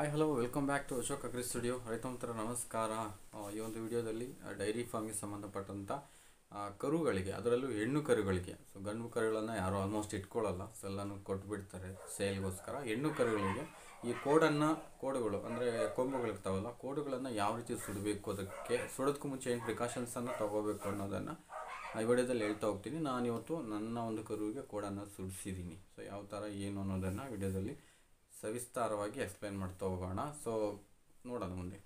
Hi hello welcome back to Ashok agri studio. ರೈತ ಮಿತ್ರರ ನಮಸ್ಕಾರ. ಈ ಒಂದು ವಿಡಿಯೋದಲ್ಲಿ ಡೈರಿ ಫಾರ್ಮ್ಗೆ ಸಂಬಂಧಪಟ್ಟಂಥ ಕರುಗಳಿಗೆ, ಅದರಲ್ಲೂ ಹೆಣ್ಣು ಕರುಗಳಿಗೆ, ಸೊ ಗಂಡು ಕರುಗಳನ್ನು ಯಾರು ಆಲ್ಮೋಸ್ಟ್ ಇಟ್ಕೊಳ್ಳಲ್ಲ, ಸೊ ಎಲ್ಲನೂ ಕೊಟ್ಬಿಡ್ತಾರೆ ಸೇಲ್ಗೋಸ್ಕರ. ಹೆಣ್ಣು ಕರುಗಳಿಗೆ ಈ ಕೋಡುಗಳು ಅಂದರೆ ಕೊಂಬುಗಳಿರ್ತಾವಲ್ಲ, ಕೋಡುಗಳನ್ನು ಯಾವ ರೀತಿ ಸುಡಬೇಕು, ಅದಕ್ಕೆ ಸುಡೋದಕ್ಕೂ ಮುಂಚೆ ಏನು ಪ್ರಿಕಾಷನ್ಸನ್ನು ತೊಗೋಬೇಕು ಅನ್ನೋದನ್ನು ಈ ವಿಡಿಯೋದಲ್ಲಿ ಹೇಳ್ತಾ ಹೋಗ್ತೀನಿ. ನಾನಿವತ್ತು ನನ್ನ ಒಂದು ಕರುವಿಗೆ ಕೋಡನ್ನು ಸುಡಿಸಿದ್ದೀನಿ. ಸೊ ಯಾವ ಥರ ಏನು ಅನ್ನೋದನ್ನು ವಿಡಿಯೋದಲ್ಲಿ ಸವಿಸ್ತಾರವಾಗಿ ಎಕ್ಸ್ಪ್ಲೈನ್ ಮಾಡ್ತಾ ಹೋಗೋಣ. ಸೊ ನೋಡೋಣ ಮುಂದೆ.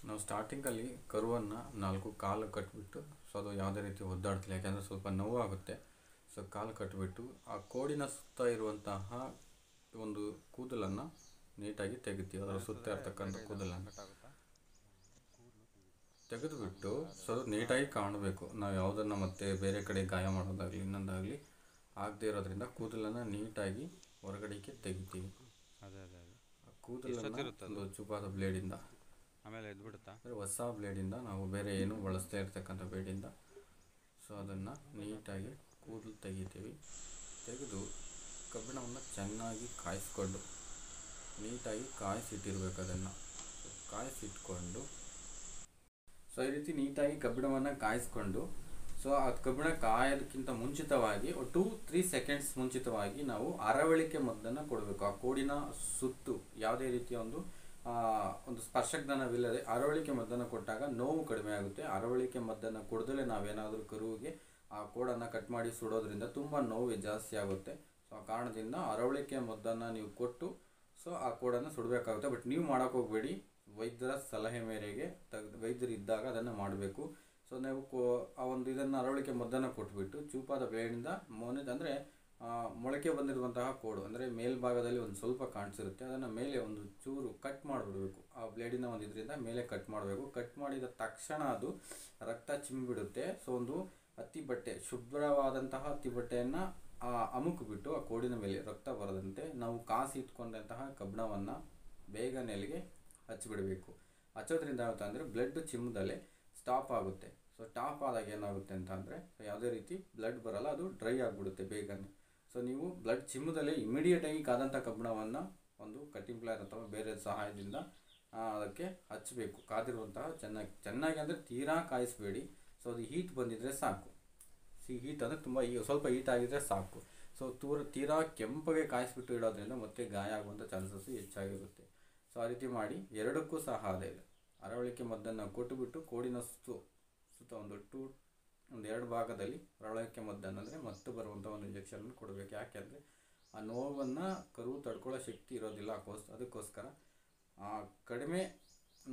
ನಾವು ಸ್ಟಾರ್ಟಿಂಗಲ್ಲಿ ಕರುವನ್ನು 4 ಕಾಲು ಕಟ್ಟಿಬಿಟ್ಟು, ಸೊ ಅದು ಯಾವುದೇ ರೀತಿ ಒದ್ದಾಡ್ತಿಲ್ಲ, ಯಾಕೆಂದರೆ ಸ್ವಲ್ಪ ನೋವಾಗುತ್ತೆ. ಸೊ ಕಾಲು ಕಟ್ಟಿಬಿಟ್ಟು ಆ ಕೋಡಿನ ಸುತ್ತ ಇರುವಂತಹ ಒಂದು ಕೂದಲನ್ನು ನೀಟಾಗಿ ತೆಗಿತೀವಿ. ಅದರ ಸುತ್ತ ಇರ್ತಕ್ಕಂಥ ಕೂದಲನ್ನು ತೆಗೆದುಬಿಟ್ಟು, ಸೊ ಅದು ನೀಟಾಗಿ ಕಾಣಬೇಕು. ನಾವು ಯಾವುದನ್ನು ಮತ್ತೆ ಬೇರೆ ಕಡೆ ಗಾಯ ಮಾಡೋದಾಗಲಿ ಇನ್ನೊಂದಾಗಲಿ ಆಗದೆ ಇರೋದ್ರಿಂದ ಕೂದಲನ್ನು ನೀಟಾಗಿ ಹೊರಗಡೆಗೆ ತೆಗಿತೀವಿ. ಕೂದಲನ್ನು ಒಂದು ಚೂಪಾದ ಬ್ಲೇಡಿಂದ, ಆಮೇಲೆ ಎದ್ಬಿಡುತ್ತಾ, ಅಂದರೆ ಹೊಸ ಬ್ಲೇಡಿಂದ, ನಾವು ಬೇರೆ ಏನು ಬಳಸ್ತಾ ಇರ್ತಕ್ಕಂಥ ಬ್ಲೇಡಿಂದ ಸೊ ಅದನ್ನು ನೀಟಾಗಿ ಕೂದಲು ತೆಗಿತೀವಿ. ತೆಗೆದು ಕಬ್ಬಿಣವನ್ನು ಚೆನ್ನಾಗಿ ಕಾಯಿಸ್ಕೊಂಡು, ನೀಟಾಗಿ ಕಾಯಿಸಿಟ್ಟಿರ್ಬೇಕು. ಅದನ್ನು ಕಾಯಿಸಿಟ್ಕೊಂಡು, ಸೊ ಈ ರೀತಿ ನೀಟಾಗಿ ಕಬ್ಬಿಣವನ್ನು ಕಾಯಿಸ್ಕೊಂಡು, ಸೊ ಆ ಕಬ್ಬಿಣ ಕಾಯೋದಕ್ಕಿಂತ ಮುಂಚಿತವಾಗಿ 2-3 ಸೆಕೆಂಡ್ಸ್ ಮುಂಚಿತವಾಗಿ ನಾವು ಅರವಳಿಕೆ ಮದ್ದನ್ನು ಕೊಡಬೇಕು. ಆ ಕೋಡಿನ ಸುತ್ತು ಯಾವುದೇ ರೀತಿಯ ಒಂದು ಸ್ಪರ್ಶಜ್ಞಾನವಿಲ್ಲದೆ ಅರವಳಿಕೆ ಮದ್ದನ್ನು ಕೊಟ್ಟಾಗ ನೋವು ಕಡಿಮೆ ಆಗುತ್ತೆ. ಅರವಳಿಕೆ ಮದ್ದನ್ನು ಕೊಡದಲೇ ನಾವೇನಾದರೂ ಕರುವಿಗೆ ಆ ಕೋಡನ್ನು ಕಟ್ ಮಾಡಿ ಸುಡೋದ್ರಿಂದ ತುಂಬ ನೋವು ಜಾಸ್ತಿ ಆಗುತ್ತೆ. ಸೊ ಆ ಕಾರಣದಿಂದ ಅರವಳಿಕೆ ಮದ್ದನ್ನು ನೀವು ಕೊಟ್ಟು ಸೊ ಆ ಕೋಡನ್ನು ಸುಡಬೇಕಾಗುತ್ತೆ. ಬಟ್ ನೀವು ಮಾಡೋಕ್ಕೆ ಹೋಗಬೇಡಿ, ವೈದ್ಯರ ಸಲಹೆ ಮೇರೆಗೆ ವೈದ್ಯರು ಇದ್ದಾಗ ಅದನ್ನು ಮಾಡಬೇಕು. ಸೊ ನೀವು ಆ ಒಂದು ಇದನ್ನು ಅರವಳಿಕೆ ಮದ್ದನ್ನು ಕೊಟ್ಬಿಟ್ಟು ಚೂಪಾದ ಬ್ಲೇಡಿಂದ ಅಂದರೆ ಮೊಳಕೆ ಬಂದಿರುವಂತಹ ಕೋಡು, ಅಂದರೆ ಮೇಲ್ಭಾಗದಲ್ಲಿ ಒಂದು ಸ್ವಲ್ಪ ಕಾಣಿಸಿರುತ್ತೆ, ಅದನ್ನು ಮೇಲೆ ಒಂದು ಚೂರು ಕಟ್ ಮಾಡಿಬಿಡಬೇಕು. ಆ ಬ್ಲೇಡಿನ ಒಂದು ಇದರಿಂದ ಮೇಲೆ ಕಟ್ ಮಾಡಬೇಕು. ಕಟ್ ಮಾಡಿದ ತಕ್ಷಣ ಅದು ರಕ್ತ ಚಿಮ್ಮಿಬಿಡುತ್ತೆ. ಸೊ ಒಂದು ಹತ್ತಿ ಬಟ್ಟೆ, ಶುಭ್ರವಾದಂತಹ ಹತ್ತಿ ಬಟ್ಟೆಯನ್ನು ಅಮುಕ್ಬಿಟ್ಟು ಆ ಕೋಡಿನ ಮೇಲೆ ರಕ್ತ ಬರದಂತೆ ನಾವು ಕಾಸಿ ಇಟ್ಕೊಂಡಂತಹ ಕಬ್ಬಿಣವನ್ನು ಬೇಗ ನೆಲೆಗೆ ಹಚ್ಚಿಬಿಡಬೇಕು. ಹಚ್ಚೋದ್ರಿಂದ ಏನಾಗುತ್ತೆ ಅಂದರೆ ಬ್ಲಡ್ ಚಿಮ್ಮದಲ್ಲೇ ಸ್ಟಾಪ್ ಆಗುತ್ತೆ. ಸೊ ಸ್ಟಾಪ್ ಆದಾಗ ಏನಾಗುತ್ತೆ ಅಂತ ಅಂದರೆ ಯಾವುದೇ ರೀತಿ ಬ್ಲಡ್ ಬರಲ್ಲ, ಅದು ಡ್ರೈ ಆಗಿಬಿಡುತ್ತೆ ಬೇಗನೆ. ಸೊ ನೀವು ಬ್ಲಡ್ ಚಿಮ್ಮದಲ್ಲೇ ಇಮಿಡಿಯೇಟಾಗಿ ಕಾದಂಥ ಕಬ್ಬಿಣವನ್ನು ಒಂದು ಕಟ್ಟಿಂಗ್ ಪ್ಲೇಯರ್ ಅಥವಾ ಬೇರೆ ಸಹಾಯದಿಂದ ಅದಕ್ಕೆ ಹಚ್ಚಬೇಕು. ಕಾದಿರುವಂತಹ ಚೆನ್ನಾಗಿ ಅಂದರೆ ತೀರಾ ಕಾಯಿಸಬೇಡಿ. ಸೊ ಅದು ಹೀಟ್ ಬಂದಿದ್ದರೆ ಸಾಕು. ಹೀಟ್ ಅಂದರೆ ತುಂಬ ಸ್ವಲ್ಪ ಹೀಟ್ ಆಗಿದ್ದರೆ ಸಾಕು. ಸೊ ತೀರಾ ಕೆಂಪಗೆ ಕಾಯಿಸ್ಬಿಟ್ಟು ಇಡೋದ್ರಿಂದ ಮತ್ತೆ ಗಾಯ ಆಗುವಂಥ ಚಾನ್ಸಸ್ಸು ಹೆಚ್ಚಾಗಿರುತ್ತೆ. ಸೊ ಆ ರೀತಿ ಮಾಡಿ ಎರಡಕ್ಕೂ ಸಹ ಅದೇ ಅರವಳಿಕೆ ಮದ್ದನ್ನು ಕೊಟ್ಟುಬಿಟ್ಟು ಕೋಡಿನ ಸುತ್ತ ಒಂದು 2 ಭಾಗದಲ್ಲಿ ಅರವಳಿಕೆ ಮದ್ದನ್ನು ಅಂದರೆ ಮತ್ತೆ ಬರುವಂಥ ಒಂದು ಇಂಜೆಕ್ಷನ್ ಕೊಡಬೇಕು. ಯಾಕೆಂದರೆ ಆ ನೋವನ್ನು ಕರು ತಡ್ಕೊಳ್ಳೋ ಶಕ್ತಿ ಇರೋದಿಲ್ಲ, ಅದಕ್ಕೋಸ್ಕರ ಕಡಿಮೆ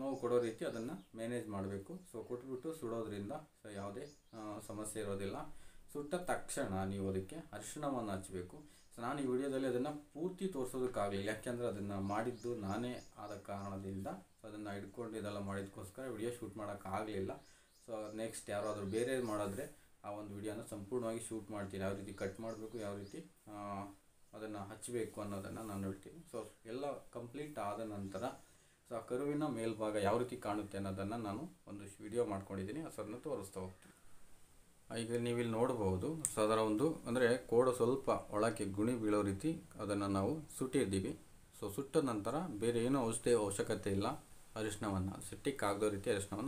ನೋವು ಕೊಡೋ ರೀತಿ ಅದನ್ನು ಮ್ಯಾನೇಜ್ ಮಾಡಬೇಕು. ಸೊ ಕೊಟ್ಬಿಟ್ಟು ಸುಡೋದ್ರಿಂದ ಸೊ ಯಾವುದೇ ಸಮಸ್ಯೆ ಇರೋದಿಲ್ಲ. ಸುಟ್ಟ ತಕ್ಷಣ ನೀವು ಅದಕ್ಕೆ ಅರಿಶಿಣವನ್ನು ಹಚ್ಚಬೇಕು. ಸೊ ನಾನು ಈ ವಿಡಿಯೋದಲ್ಲಿ ಅದನ್ನು ಪೂರ್ತಿ ತೋರಿಸೋದಕ್ಕಾಗಲಿಲ್ಲ, ಯಾಕೆಂದರೆ ಅದನ್ನು ಮಾಡಿದ್ದು ನಾನೇ ಆದ ಕಾರಣದಿಂದ ಅದನ್ನು ಹಿಡ್ಕೊಂಡು ಇದೆಲ್ಲ ಮಾಡಿದ್ದಕ್ಕೋಸ್ಕರ ವಿಡಿಯೋ ಶೂಟ್ ಮಾಡೋಕ್ಕಾಗಲಿಲ್ಲ. ಸೊ ನೆಕ್ಸ್ಟ್ ಯಾರಾದರೂ ಬೇರೆ ಮಾಡಿದ್ರೆ ಆ ಒಂದು ವಿಡಿಯೋನ ಸಂಪೂರ್ಣವಾಗಿ ಶೂಟ್ ಮಾಡ್ತೀನಿ. ಯಾವ ರೀತಿ ಕಟ್ ಮಾಡಬೇಕು, ಯಾವ ರೀತಿ ಅದನ್ನು ಹಚ್ಚಬೇಕು ಅನ್ನೋದನ್ನು ನಾನು ಹೇಳ್ತೀನಿ. ಸೊ ಎಲ್ಲ ಕಂಪ್ಲೀಟ್ ಆದ ನಂತರ ಸೊ ಆ ಕರುವಿನ ಮೇಲ್ಭಾಗ ಯಾವ ರೀತಿ ಕಾಣುತ್ತೆ ಅನ್ನೋದನ್ನು ನಾನು ಒಂದು ವಿಡಿಯೋ ಮಾಡ್ಕೊಂಡಿದ್ದೀನಿ, ಅದನ್ನು ತೋರಿಸ್ತಾ ಹೋಗ್ತೀನಿ. ಈಗ ನೀವಿಲ್ಲಿ ನೋಡ್ಬೋದು. ಸೊ ಅದರ ಅಂದರೆ ಕೋಡು ಸ್ವಲ್ಪ ಒಳಕ್ಕೆ ಗುಣಿ ಬೀಳೋ ರೀತಿ ಅದನ್ನು ನಾವು ಸುಟ್ಟಿದ್ದೀವಿ. ಸೊ ಸುಟ್ಟ ನಂತರ ಬೇರೆ ಏನೂ ಔಷಧಿ ಅವಶ್ಯಕತೆ ಇಲ್ಲ. ಅರಿಶಿಣವನ್ನು ಸಿಟ್ಟಿಕ್ಕಾಗದೋ ರೀತಿ ಅರಿಶಿಣವನ್ನು